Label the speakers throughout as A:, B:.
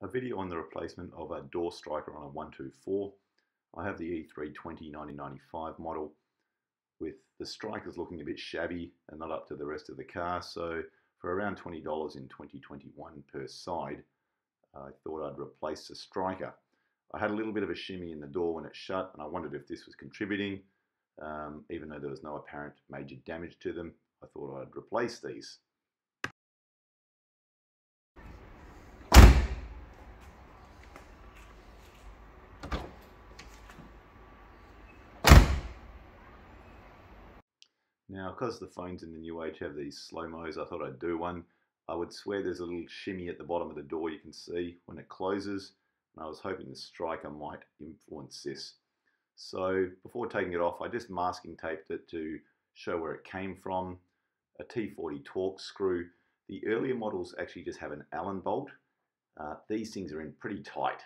A: A video on the replacement of a door striker on a 124. I have the E320 1995 model with the strikers looking a bit shabby and not up to the rest of the car, so for around $20 in 2021 per side, I thought I'd replace the striker. I had a little bit of a shimmy in the door when it shut, and I wondered if this was contributing. Even though there was no apparent major damage to them, I thought I'd replace these. Now, because the phones in the new age have these slow-mos, I thought I'd do one. I would swear there's a little shimmy at the bottom of the door you can see when it closes, and I was hoping the striker might influence this. So before taking it off, I just masking taped it to show where it came from. A T40 torx screw. The earlier models actually just have an Allen bolt. These things are in pretty tight.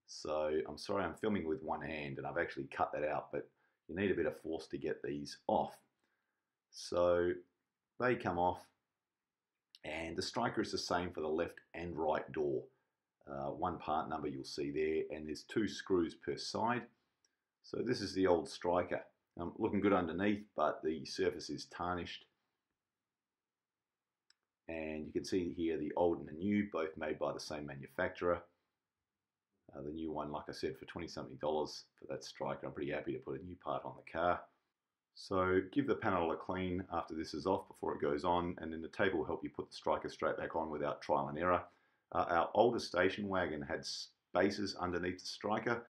A: So I'm sorry I'm filming with one hand and I've actually cut that out, but you need a bit of force to get these off. So they come off, and the striker is the same for the left and right door. One part number you'll see there, and there's 2 screws per side. So this is the old striker. Looking good underneath, but the surface is tarnished. And you can see here the old and the new, both made by the same manufacturer. The new one, like I said, for 20-something dollars for that striker. I'm pretty happy to put a new part on the car. So give the panel a clean after this is off before it goes on, and then the tape will help you put the striker straight back on without trial and error. Our older station wagon had spaces underneath the striker.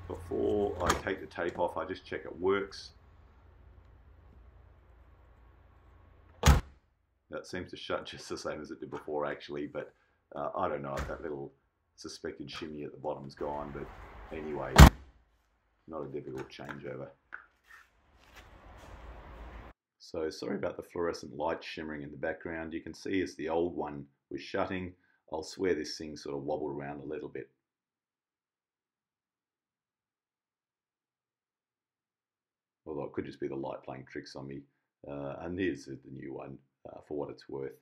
A: Before I take the tape off, I just check it works. That seems to shut just the same as it did before actually, but I don't know if that little suspected shimmy at the bottom's gone, but anyway, not a difficult changeover. So sorry about the fluorescent light shimmering in the background. You can see as the old one was shutting, I'll swear this thing sort of wobbled around a little bit. Although it could just be the light playing tricks on me. And here's the new one for what it's worth.